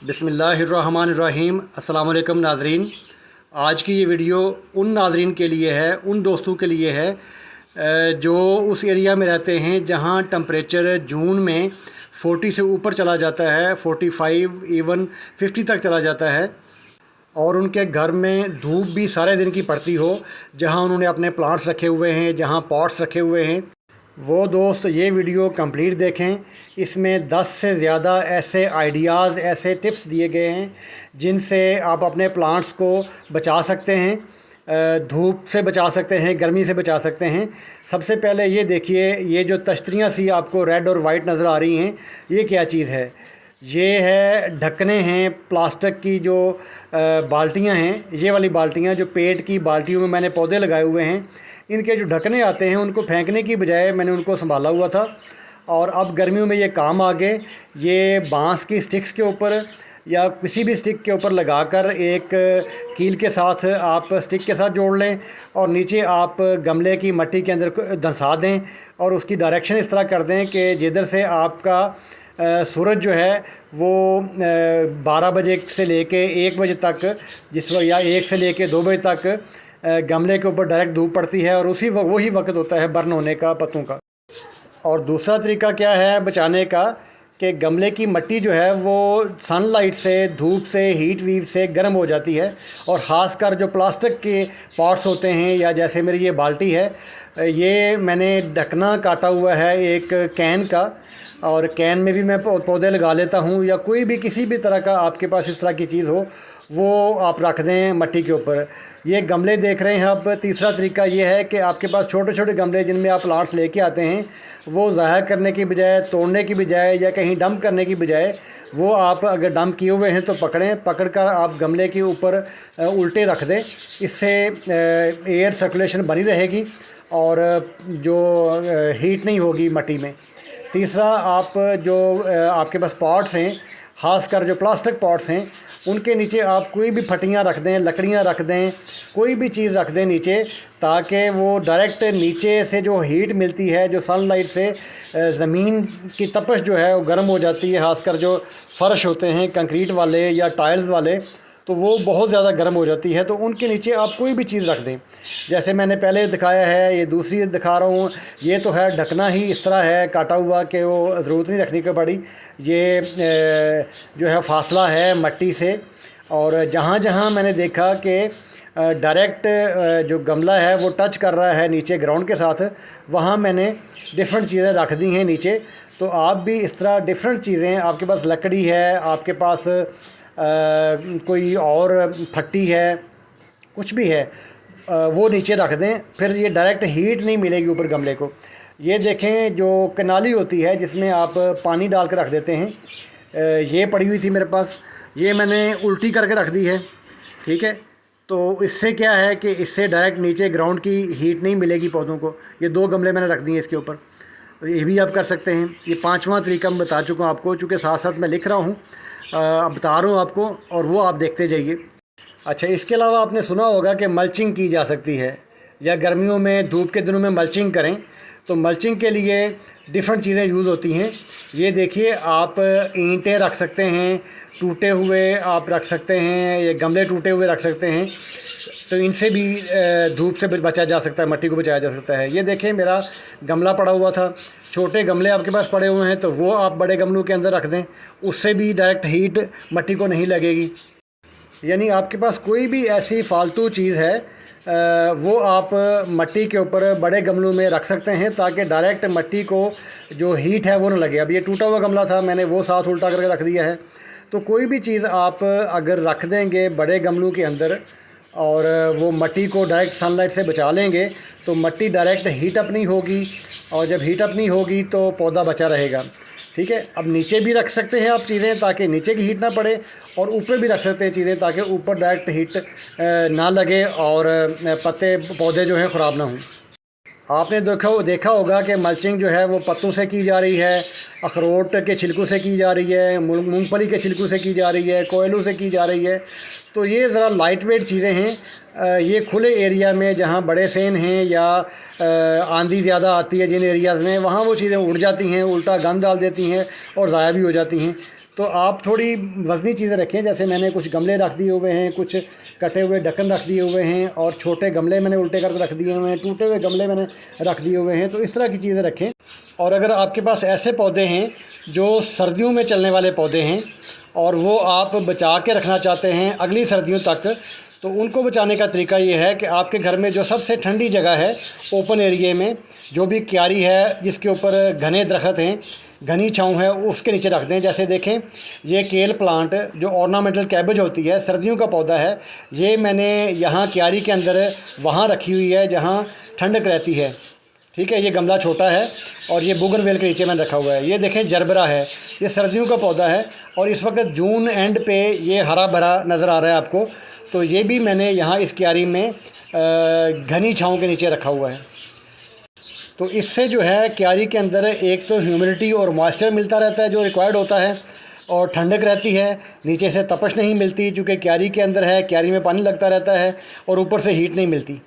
बिस्मिल्लाहिर्रहमानिर्रहीम। अस्सलाम वालेकुम नाज़रीन। आज की ये वीडियो उन नाज़रीन के लिए है, उन दोस्तों के लिए है जो उस एरिया में रहते हैं जहां टेम्परेचर जून में 40 से ऊपर चला जाता है, 45 इवन 50 तक चला जाता है, और उनके घर में धूप भी सारे दिन की पड़ती हो, जहां उन्होंने अपने प्लांट्स रखे हुए हैं, जहां पॉट्स रखे हुए हैं। वो दोस्त ये वीडियो कंप्लीट देखें। इसमें 10 से ज़्यादा ऐसे आइडियाज़, ऐसे टिप्स दिए गए हैं जिनसे आप अपने प्लांट्स को बचा सकते हैं, धूप से बचा सकते हैं, गर्मी से बचा सकते हैं। सबसे पहले ये देखिए, ये जो तश्तरियाँ सी आपको रेड और वाइट नज़र आ रही हैं, ये क्या चीज़ है? ये है ढकने हैं, प्लास्टिक की जो बाल्टियाँ हैं, ये वाली बाल्टियाँ जो पेट की बाल्टियों में मैंने पौधे लगाए हुए हैं। इनके जो ढकने आते हैं उनको फेंकने की बजाय मैंने उनको संभाला हुआ था, और अब गर्मियों में ये काम आ गए। ये बांस की स्टिक्स के ऊपर या किसी भी स्टिक के ऊपर लगाकर एक कील के साथ आप स्टिक के साथ जोड़ लें, और नीचे आप गमले की मिट्टी के अंदर धंसा दें, और उसकी डायरेक्शन इस तरह कर दें कि जिधर से आपका सूरज जो है वो 12 बजे से लेके 1 बजे तक, जिस वक्त, या 1 से लेके 2 बजे तक गमले के ऊपर डायरेक्ट धूप पड़ती है, और वही वक्त होता है बर्न होने का पत्तों का। और दूसरा तरीका क्या है बचाने का, कि गमले की मिट्टी जो है वो सनलाइट से, धूप से, हीट वेव से गर्म हो जाती है, और ख़ासकर जो प्लास्टिक के पॉट्स होते हैं, या जैसे मेरी ये बाल्टी है, ये मैंने ढकना काटा हुआ है एक कैन का, और कैन में भी मैं पौधे लगा लेता हूँ, या कोई भी किसी भी तरह का आपके पास इस तरह की चीज़ हो वो आप रख दें मिट्टी के ऊपर। ये गमले देख रहे हैं। अब तीसरा तरीका ये है कि आपके पास छोटे छोटे गमले जिनमें आप प्लांट्स लेके आते हैं, वो ज़ाया करने की बजाय, तोड़ने की बजाय, या कहीं डंप करने की बजाय, वो आप अगर डंप किए हुए हैं तो पकड़कर आप गमले के ऊपर उल्टे रख दें। इससे एयर सर्कुलेशन बनी रहेगी और जो हीट नहीं होगी मिट्टी में। तीसरा, आप जो आपके पास पॉट्स हैं, ख़ासकर जो प्लास्टिक पॉट्स हैं, उनके नीचे आप कोई भी फटियाँ रख दें, लकड़ियाँ रख दें, कोई भी चीज़ रख दें नीचे, ताकि वो डायरेक्ट नीचे से जो हीट मिलती है, जो सनलाइट से ज़मीन की तपश जो है वो गर्म हो जाती है। ख़ासकर जो फ़र्श होते हैं कंक्रीट वाले या टाइल्स वाले, तो वो बहुत ज़्यादा गर्म हो जाती है, तो उनके नीचे आप कोई भी चीज़ रख दें। जैसे मैंने पहले दिखाया है, ये दूसरी दिखा रहा हूँ। ये तो है ढकना ही इस तरह है काटा हुआ कि वो ज़रूरत नहीं रखने की पड़ी। ये जो है फासला है मिट्टी से, और जहाँ जहाँ मैंने देखा कि डायरेक्ट जो गमला है वो टच कर रहा है नीचे ग्राउंड के साथ, वहाँ मैंने डिफरेंट चीज़ें रख दी हैं नीचे। तो आप भी इस तरह डिफरेंट चीज़ें, आपके पास लकड़ी है, आपके पास कोई और फट्टी है, कुछ भी है, वो नीचे रख दें। फिर ये डायरेक्ट हीट नहीं मिलेगी ऊपर गमले को। ये देखें, जो कनाली होती है जिसमें आप पानी डाल कर रख देते हैं, ये पड़ी हुई थी मेरे पास, ये मैंने उल्टी करके रख दी है। ठीक है, तो इससे क्या है कि इससे डायरेक्ट नीचे ग्राउंड की हीट नहीं मिलेगी पौधों को। ये 2 गमले मैंने रख दिए इसके ऊपर, तो ये भी आप कर सकते हैं। ये 5वां तरीका मैं बता चुका हूँ आपको, चूँकि साथ साथ मैं लिख रहा हूँ, अब बता रहा हूँ आपको, और वो आप देखते जाइए। अच्छा, इसके अलावा आपने सुना होगा कि मल्चिंग की जा सकती है, या गर्मियों में धूप के दिनों में मल्चिंग करें। तो मल्चिंग के लिए डिफरेंट चीज़ें यूज़ होती हैं। ये देखिए, आप ईंटें रख सकते हैं, टूटे हुए आप रख सकते हैं, ये गमले टूटे हुए रख सकते हैं, तो इनसे भी धूप से बचा जा सकता है, मिट्टी को बचाया जा सकता है। ये देखें, मेरा गमला पड़ा हुआ था, छोटे गमले आपके पास पड़े हुए हैं, तो वो आप बड़े गमलों के अंदर रख दें, उससे भी डायरेक्ट हीट मिट्टी को नहीं लगेगी। यानी आपके पास कोई भी ऐसी फालतू चीज़ है, वो आप मिट्टी के ऊपर बड़े गमलों में रख सकते हैं, ताकि डायरेक्ट मिट्टी को जो हीट है वो ना लगे। अब ये टूटा हुआ गमला था, मैंने वो साथ उल्टा करके रख दिया है। तो कोई भी चीज़ आप अगर रख देंगे बड़े गमलों के अंदर, और वो मिट्टी को डायरेक्ट सनलाइट से बचा लेंगे, तो मिट्टी डायरेक्ट हीट अप नहीं होगी, और जब हीट अप नहीं होगी तो पौधा बचा रहेगा। ठीक है, अब नीचे भी रख सकते हैं आप चीज़ें, ताकि नीचे की हीट ना पड़े, और ऊपर भी रख सकते हैं चीज़ें, ताकि ऊपर डायरेक्ट हीट ना लगे, और पत्ते पौधे जो हैं ख़राब ना हों। आपने देखा होगा कि मल्चिंग जो है वो पत्तों से की जा रही है, अखरोट के छिलकों से की जा रही है, मूंगफली के छिलकों से की जा रही है, कोयलों से की जा रही है। तो ये ज़रा लाइट वेट चीज़ें हैं। ये खुले एरिया में जहाँ बड़े सेन हैं, या आंधी ज़्यादा आती है जिन एरियाज़ में, वहाँ वो चीज़ें उड़ जाती हैं, उल्टा गंद डाल देती हैं और ज़ाया भी हो जाती हैं। तो आप थोड़ी वज़नी चीज़ें रखें। जैसे मैंने कुछ गमले रख दिए हुए हैं, कुछ कटे हुए ढक्कन रख दिए हुए हैं, और छोटे गमले मैंने उल्टे करके रख दिए हुए हैं, टूटे हुए गमले मैंने रख दिए हुए हैं। तो इस तरह की चीज़ें रखें। और अगर आपके पास ऐसे पौधे हैं जो सर्दियों में चलने वाले पौधे हैं और वो आप बचा के रखना चाहते हैं अगली सर्दियों तक, तो उनको बचाने का तरीका ये है कि आपके घर में जो सबसे ठंडी जगह है, ओपन एरिया में जो भी क्यारी है जिसके ऊपर घने दरख्त हैं, घनी छाँव है, उसके नीचे रख दें। जैसे देखें, ये केल प्लांट जो ऑर्नामेंटल कैबेज होती है, सर्दियों का पौधा है, ये मैंने यहाँ क्यारी के अंदर वहाँ रखी हुई है जहाँ ठंडक रहती है। ठीक है, ये गमला छोटा है और ये बोगनवेल के नीचे मैंने रखा हुआ है। ये देखें, जरबरा है, ये सर्दियों का पौधा है और इस वक्त जून एंड पे ये हरा भरा नज़र आ रहा है आपको। तो ये भी मैंने यहाँ इस क्यारी में घनी छाँव के नीचे रखा हुआ है। तो इससे जो है क्यारी के अंदर एक तो ह्यूमिडिटी और मॉइस्चर मिलता रहता है जो रिक्वायर्ड होता है, और ठंडक रहती है, नीचे से तपश नहीं मिलती चूँकि क्यारी के अंदर है, क्यारी में पानी लगता रहता है, और ऊपर से हीट नहीं मिलती।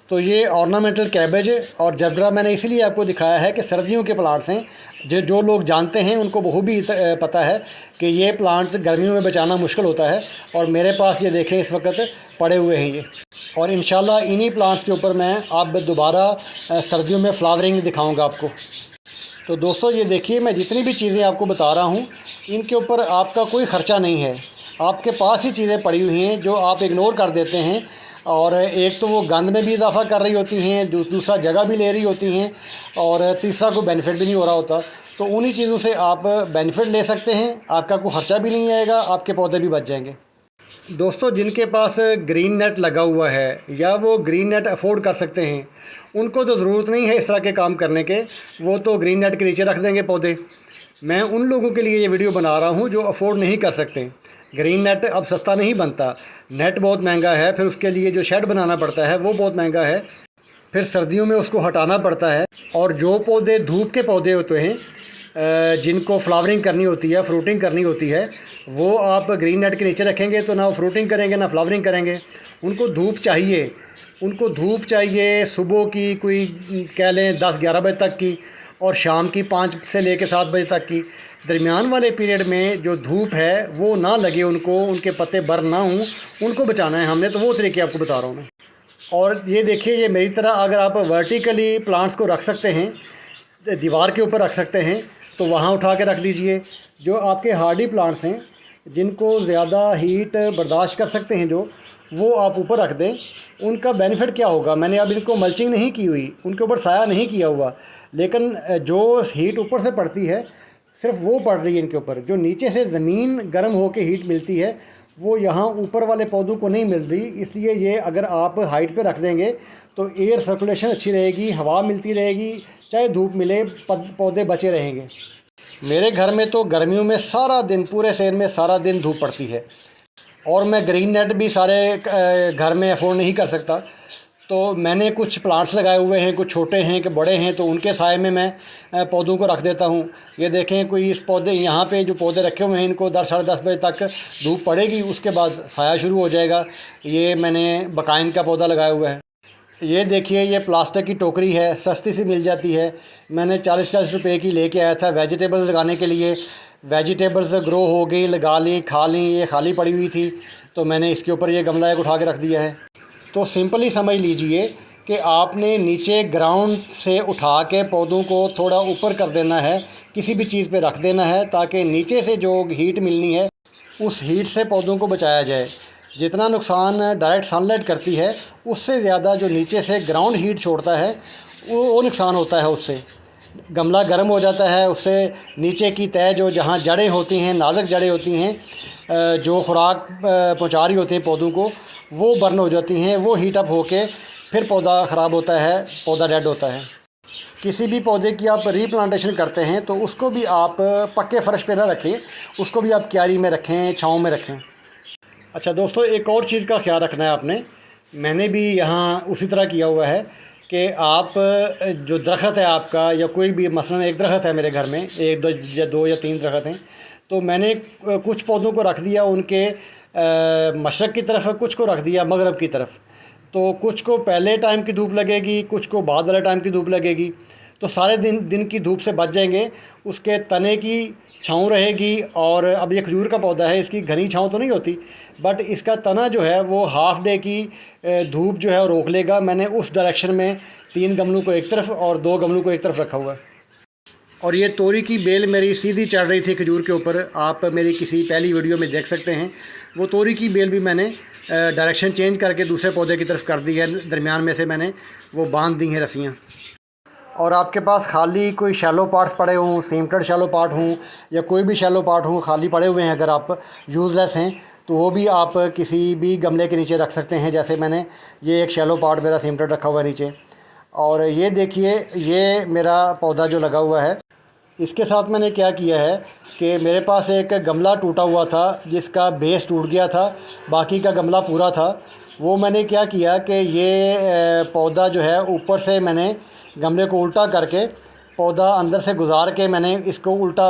तो ये ऑर्नामेंटल कैबेज और जरबरा मैंने इसीलिए आपको दिखाया है कि सर्दियों के प्लांट्स हैं। जो लोग जानते हैं उनको बखूबी पता है कि ये प्लांट गर्मियों में बचाना मुश्किल होता है, और मेरे पास ये देखें इस वक्त पड़े हुए हैं ये। और इंशाल्लाह इन्हीं प्लांट्स के ऊपर मैं अब दोबारा सर्दियों में फ्लावरिंग दिखाऊंगा आपको। तो दोस्तों, ये देखिए, मैं जितनी भी चीज़ें आपको बता रहा हूँ इनके ऊपर आपका कोई ख़र्चा नहीं है। आपके पास ही चीज़ें पड़ी हुई हैं जो आप इग्नोर कर देते हैं, और एक तो वो गंद में भी इजाफा कर रही होती हैं, दूसरा जगह भी ले रही होती हैं, और तीसरा कोई बेनिफिट भी नहीं हो रहा होता। तो उन्हीं चीज़ों से आप बेनिफिट ले सकते हैं, आपका कोई ख़र्चा भी नहीं आएगा, आपके पौधे भी बच जाएंगे। दोस्तों, जिनके पास ग्रीन नेट लगा हुआ है या वो ग्रीन नेट अफोर्ड कर सकते हैं, उनको तो ज़रूरत नहीं है इस तरह के काम करने के, वो तो ग्रीन नेट के नीचे रख देंगे पौधे। मैं उन लोगों के लिए ये वीडियो बना रहा हूँ जो अफोर्ड नहीं कर सकते। ग्रीन नेट अब सस्ता नहीं बनता, नेट बहुत महंगा है, फिर उसके लिए जो शेड बनाना पड़ता है वो बहुत महंगा है, फिर सर्दियों में उसको हटाना पड़ता है। और जो पौधे धूप के पौधे होते हैं जिनको फ्लावरिंग करनी होती है, फ्रूटिंग करनी होती है, वो आप ग्रीन नेट के नीचे रखेंगे तो ना वो फ्रूटिंग करेंगे ना फ्लावरिंग करेंगे। उनको धूप चाहिए, उनको धूप चाहिए सुबह की कोई कह लें 10-11 बजे तक की, और शाम की 5 से लेकर 7 बजे तक की। दरमियान वाले पीरियड में जो धूप है वो ना लगे उनको, उनके पत्ते बर्न ना हों, उनको बचाना है हमने। तो वो तरीके आपको बता रहा हूँ मैं। और ये देखिए, ये मेरी तरह अगर आप वर्टिकली प्लांट्स को रख सकते हैं, दीवार के ऊपर रख सकते हैं, तो वहाँ उठा के रख दीजिए। जो आपके हार्डी प्लांट्स हैं जिनको ज़्यादा हीट बर्दाश्त कर सकते हैं, जो वो आप ऊपर रख दें। उनका बेनिफिट क्या होगा, मैंने अब इनको मल्चिंग नहीं की हुई, उनके ऊपर साया नहीं किया हुआ, लेकिन जो हीट ऊपर से पड़ती है सिर्फ वो पड़ रही है इनके ऊपर। जो नीचे से ज़मीन गर्म होकर हीट मिलती है वो यहाँ ऊपर वाले पौधों को नहीं मिल रही। इसलिए ये अगर आप हाइट पे रख देंगे तो एयर सर्कुलेशन अच्छी रहेगी, हवा मिलती रहेगी, चाहे धूप मिले पौधे बचे रहेंगे। मेरे घर में तो गर्मियों में सारा दिन, पूरे शहर में सारा दिन धूप पड़ती है, और मैं ग्रीन नेट भी सारे घर में अफोर्ड नहीं कर सकता। तो मैंने कुछ प्लांट्स लगाए हुए हैं, कुछ छोटे हैं कि बड़े हैं, तो उनके साए में मैं पौधों को रख देता हूँ। ये देखें, कोई इस पौधे यहाँ पे जो पौधे रखे हुए हैं इनको 10-10:30 बजे तक धूप पड़ेगी, उसके बाद साया शुरू हो जाएगा। ये मैंने बकाइन का पौधा लगाया हुआ है। ये देखिए, ये प्लास्टिक की टोकरी है, सस्ती सी मिल जाती है। मैंने 40-40 रुपये की लेके आया था वेजिटेबल्स लगाने के लिए। वेजिटेबल्स ग्रो हो गई, लगा ली, खा ली, ये खाली पड़ी हुई थी, तो मैंने इसके ऊपर ये गमला एक उठा के रख दिया है। तो सिंपली समझ लीजिए कि आपने नीचे ग्राउंड से उठा के पौधों को थोड़ा ऊपर कर देना है, किसी भी चीज़ पे रख देना है, ताकि नीचे से जो हीट मिलनी है उस हीट से पौधों को बचाया जाए। जितना नुकसान डायरेक्ट सनलाइट करती है, उससे ज़्यादा जो नीचे से ग्राउंड हीट छोड़ता है वो नुकसान होता है। उससे गमला गर्म हो जाता है, उससे नीचे की तय जो जहाँ जड़ें होती हैं, नाजुक जड़ें होती हैं, जो खुराक पहुँचा रही होती हैं पौधों को, वो बर्न हो जाती हैं, वो हीट अप होके फिर पौधा ख़राब होता है, पौधा डेड होता है। किसी भी पौधे की आप रीप्लांटेशन करते हैं तो उसको भी आप पक्के फ़र्श पे ना रखें, उसको भी आप क्यारी में रखें, छाँव में रखें। अच्छा दोस्तों, एक और चीज़ का ख्याल रखना है आपने। मैंने भी यहाँ उसी तरह किया हुआ है कि आप जो दरख्त है आपका, या कोई भी, मसलन एक दरख्त है मेरे घर में, 1 या 3 दरख्त हैं, तो मैंने कुछ पौधों को रख दिया उनके मशरक़ की तरफ, कुछ को रख दिया मगरब की तरफ। तो कुछ को पहले टाइम की धूप लगेगी, कुछ को बाद वाले टाइम की धूप लगेगी, तो सारे दिन की धूप से बच जाएंगे। उसके तने की छाँव रहेगी। और अब ये खजूर का पौधा है, इसकी घनी छाँव तो नहीं होती, बट इसका तना जो है वो हाफ डे की धूप जो है वो रोक लेगा। मैंने उस डायरेक्शन में 3 गमलों को एक तरफ और 2 गमलों को एक तरफ रखा हुआ है। और ये तोरी की बेल मेरी सीधी चढ़ रही थी खजूर के ऊपर, आप मेरी किसी पहली वीडियो में देख सकते हैं। वो तोरी की बेल भी मैंने डायरेक्शन चेंज करके दूसरे पौधे की तरफ कर दी है, दरमियान में से मैंने वो बांध दी हैं रस्सियाँ। और आपके पास खाली कोई शैलो पार्ट्स पड़े हों, सीमटेड शैलो पार्ट हों या कोई भी शैलो पार्ट हों खाली पड़े हुए हैं, अगर आप यूज़लेस हैं तो वो भी आप किसी भी गमले के नीचे रख सकते हैं। जैसे मैंने ये एक शैलो पार्ट मेरा सीमटेड रखा हुआ है नीचे। और ये देखिए, ये मेरा पौधा जो लगा हुआ है, इसके साथ मैंने क्या किया है कि मेरे पास एक गमला टूटा हुआ था जिसका बेस टूट गया था, बाकी का गमला पूरा था। वो मैंने क्या किया कि ये पौधा जो है ऊपर से मैंने गमले को उल्टा करके पौधा अंदर से गुजार के मैंने इसको उल्टा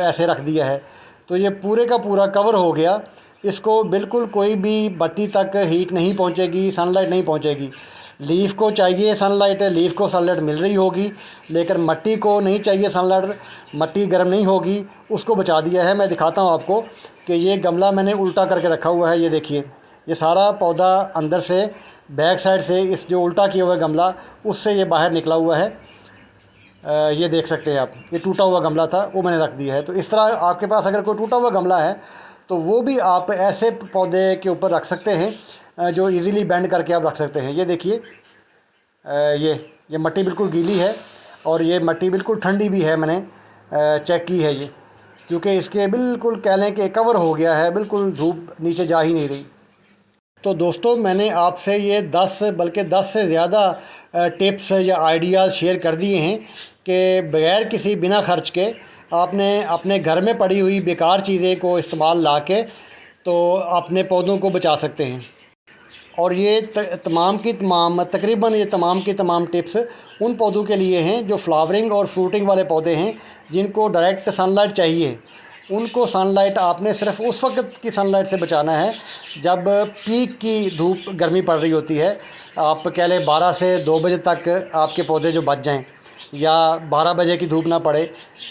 ऐसे रख दिया है। तो ये पूरे का पूरा कवर हो गया। इसको बिल्कुल कोई भी बत्ती तक हीट नहीं पहुंचेगी, सनलाइट नहीं पहुंचेगी। लीफ को चाहिए सनलाइट, लीफ को सनलाइट मिल रही होगी, लेकिन मट्टी को नहीं चाहिए सनलाइट, मट्टी गर्म नहीं होगी, उसको बचा दिया है। मैं दिखाता हूँ आपको कि ये गमला मैंने उल्टा करके रखा हुआ है। ये देखिए, ये सारा पौधा अंदर से बैक साइड से इस जो उल्टा किया हुआ है गमला, उससे ये बाहर निकला हुआ है। ये देख सकते हैं आप, ये टूटा हुआ गमला था वो मैंने रख दिया है। तो इस तरह आपके पास अगर कोई टूटा हुआ गमला है तो वो भी आप ऐसे पौधे के ऊपर रख सकते हैं जो इजीली बेंड करके आप रख सकते हैं। ये देखिए, ये मट्टी बिल्कुल गीली है और ये मट्टी बिल्कुल ठंडी भी है। मैंने चेक की है ये, क्योंकि इसके बिल्कुल कह लें कि कवर हो गया है, बिल्कुल धूप नीचे जा ही नहीं रही। तो दोस्तों, मैंने आपसे ये 10 बल्कि 10 से ज़्यादा टिप्स या आइडियाज़ शेयर कर दिए हैं कि बग़ैर किसी बिना खर्च के आपने अपने घर में पड़ी हुई बेकार चीज़ें को इस्तेमाल ला के तो अपने पौधों को बचा सकते हैं। और ये तमाम की तमाम तकरीबन ये तमाम की तमाम टिप्स उन पौधों के लिए हैं जो फ्लावरिंग और फ्रूटिंग वाले पौधे हैं, जिनको डायरेक्ट सनलाइट चाहिए। उनको सनलाइट आपने सिर्फ उस वक्त की सनलाइट से बचाना है जब पीक की धूप गर्मी पड़ रही होती है। आप कह लें 12 से 2 बजे तक आपके पौधे जो बच जाएं, या 12 बजे की धूप ना पड़े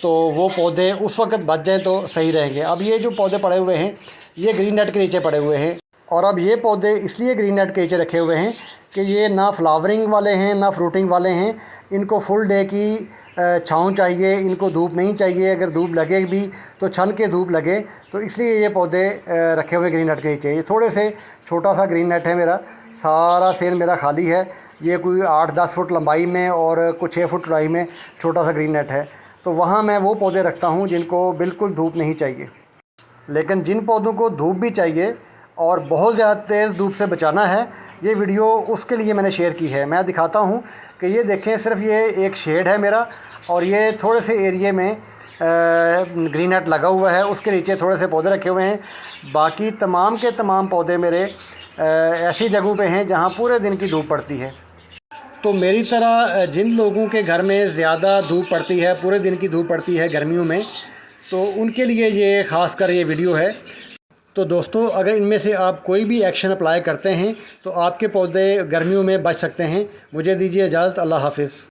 तो वो पौधे उस वक्त बच जाएं तो सही रहेंगे। अब ये जो पौधे पड़े हुए हैं ये ग्रीन नेट के नीचे पड़े हुए हैं। और अब ये पौधे इसलिए ग्रीन नेट के नीचे रखे हुए हैं कि ये ना फ्लावरिंग वाले हैं ना फ्रूटिंग वाले हैं। इनको फुल डे की छाँव चाहिए, इनको धूप नहीं चाहिए। अगर धूप लगे भी तो छन के धूप लगे, तो इसलिए ये पौधे रखे हुए ग्रीन नेट के नीचे। ये थोड़े से छोटा सा ग्रीन नेट है मेरा, सारा सेल मेरा खाली है। ये कोई 8-10 फुट लंबाई में और कुछ 6 फुट चौड़ाई में छोटा सा ग्रीन नेट है। तो वहाँ मैं वो पौधे रखता हूँ जिनको बिल्कुल धूप नहीं चाहिए। लेकिन जिन पौधों को धूप भी चाहिए और बहुत ज़्यादा तेज़ धूप से बचाना है, ये वीडियो उसके लिए मैंने शेयर की है। मैं दिखाता हूँ कि ये देखें, सिर्फ ये एक शेड है मेरा और ये थोड़े से एरिए में ग्रीन नेट लगा हुआ है, उसके नीचे थोड़े से पौधे रखे हुए हैं। बाकी तमाम के तमाम पौधे मेरे ऐसी जगहों पे हैं जहाँ पूरे दिन की धूप पड़ती है। तो मेरी तरह जिन लोगों के घर में ज़्यादा धूप पड़ती है, पूरे दिन की धूप पड़ती है गर्मियों में, तो उनके लिए ये ख़ास कर ये वीडियो है। तो दोस्तों, अगर इनमें से आप कोई भी एक्शन अप्लाई करते हैं तो आपके पौधे गर्मियों में बच सकते हैं। मुझे दीजिए इजाज़त। अल्लाह हाफ़िज़।